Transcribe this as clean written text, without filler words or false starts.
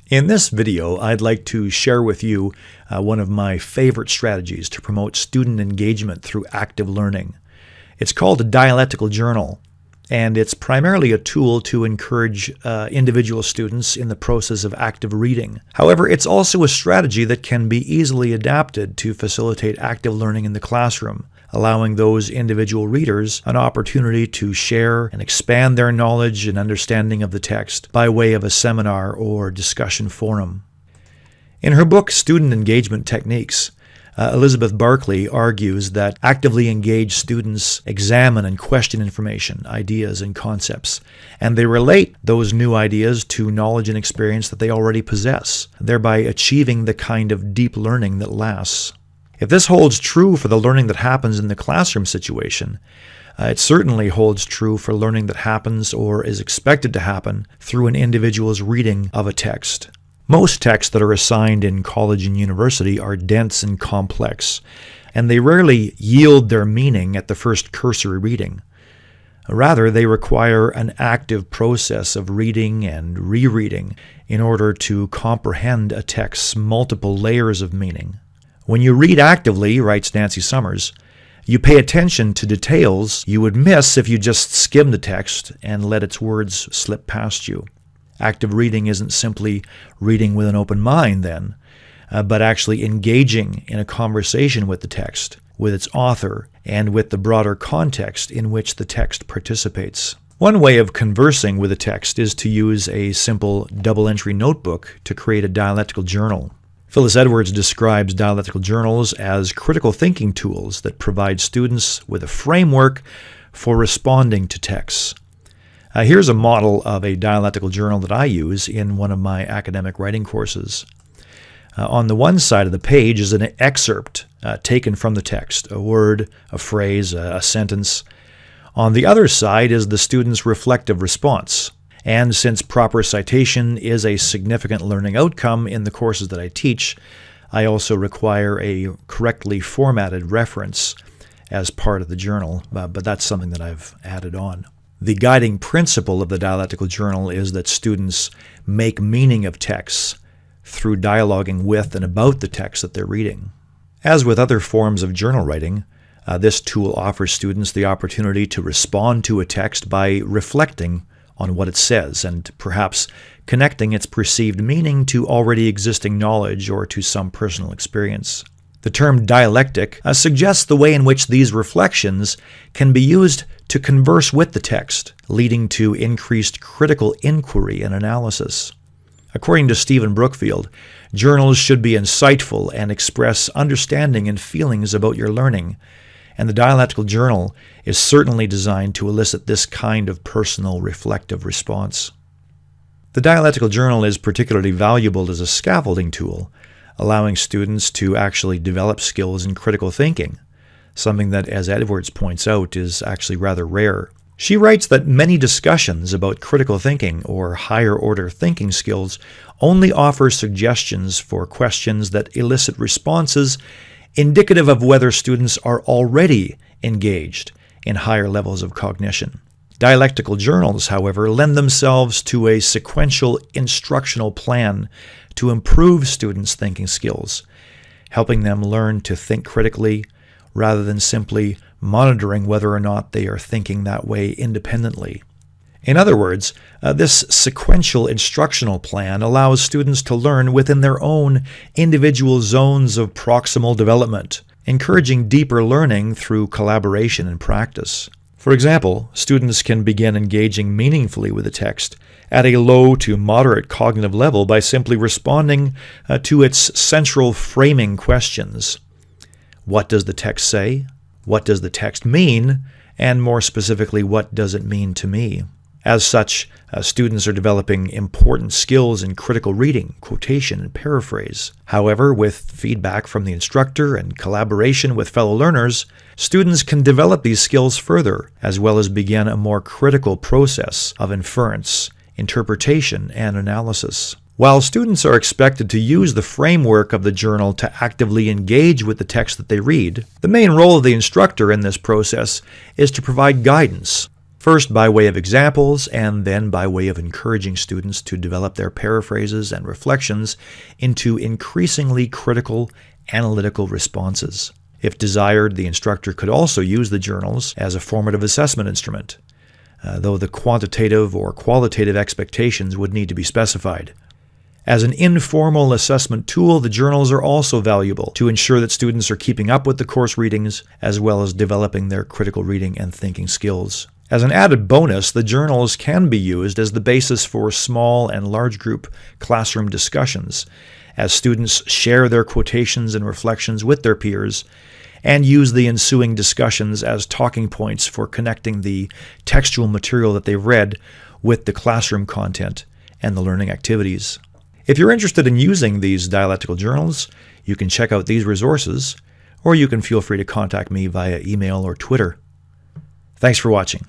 In this video, I'd like to share with you one of my favorite strategies to promote student engagement through active learning. It's called a dialectical journal, and it's primarily a tool to encourage individual students in the process of active reading. However, it's also a strategy that can be easily adapted to facilitate active learning in the classroom, allowing those individual readers an opportunity to share and expand their knowledge and understanding of the text by way of a seminar or discussion forum. In her book, Student Engagement Techniques, Elizabeth Barkley argues that actively engaged students examine and question information, ideas, and concepts, and they relate those new ideas to knowledge and experience that they already possess, thereby achieving the kind of deep learning that lasts. If this holds true for the learning that happens in the classroom situation, it certainly holds true for learning that happens or is expected to happen through an individual's reading of a text. Most texts that are assigned in college and university are dense and complex, and they rarely yield their meaning at the first cursory reading. Rather, they require an active process of reading and rereading in order to comprehend a text's multiple layers of meaning. When you read actively, writes Nancy Summers, you pay attention to details you would miss if you just skimmed the text and let its words slip past you. Active reading isn't simply reading with an open mind then, but actually engaging in a conversation with the text, with its author, and with the broader context in which the text participates. One way of conversing with a text is to use a simple double-entry notebook to create a dialectical journal. Phyllis Edwards describes dialectical journals as critical thinking tools that provide students with a framework for responding to texts. Here's a model of a dialectical journal that I use in one of my academic writing courses. On the one side of the page is an excerpt taken from the text, a word, a phrase, a sentence. On the other side is the student's reflective response. And since proper citation is a significant learning outcome in the courses that I teach, I also require a correctly formatted reference as part of the journal, but that's something that I've added on. The guiding principle of the dialectical journal is that students make meaning of texts through dialoguing with and about the text that they're reading. As with other forms of journal writing, this tool offers students the opportunity to respond to a text by reflecting on what it says and perhaps connecting its perceived meaning to already existing knowledge or to some personal experience. The term dialectic suggests the way in which these reflections can be used to converse with the text, leading to increased critical inquiry and analysis. According to Stephen Brookfield, journals should be insightful and express understanding and feelings about your learning, and the dialectical journal is certainly designed to elicit this kind of personal reflective response. The dialectical journal is particularly valuable as a scaffolding tool, allowing students to actually develop skills in critical thinking, something that, as Edwards points out, is actually rather rare. She writes that many discussions about critical thinking or higher-order thinking skills only offer suggestions for questions that elicit responses indicative of whether students are already engaged in higher levels of cognition. Dialectical journals, however, lend themselves to a sequential instructional plan to improve students' thinking skills, helping them learn to think critically rather than simply monitoring whether or not they are thinking that way independently. In other words, this sequential instructional plan allows students to learn within their own individual zones of proximal development, encouraging deeper learning through collaboration and practice. For example, students can begin engaging meaningfully with the text at a low to moderate cognitive level by simply responding to its central framing questions. What does the text say? What does the text mean? And more specifically, what does it mean to me? As such, students are developing important skills in critical reading, quotation, and paraphrase. However, with feedback from the instructor and collaboration with fellow learners, students can develop these skills further, as well as begin a more critical process of inference, interpretation, and analysis. While students are expected to use the framework of the journal to actively engage with the text that they read, the main role of the instructor in this process is to provide guidance. first by way of examples and then by way of encouraging students to develop their paraphrases and reflections into increasingly critical, analytical responses. If desired, the instructor could also use the journals as a formative assessment instrument, though the quantitative or qualitative expectations would need to be specified. As an informal assessment tool, the journals are also valuable to ensure that students are keeping up with the course readings as well as developing their critical reading and thinking skills. As an added bonus, the journals can be used as the basis for small and large group classroom discussions, as students share their quotations and reflections with their peers and use the ensuing discussions as talking points for connecting the textual material that they've read with the classroom content and the learning activities. If you're interested in using these dialectical journals, you can check out these resources, or you can feel free to contact me via email or Twitter. Thanks for watching.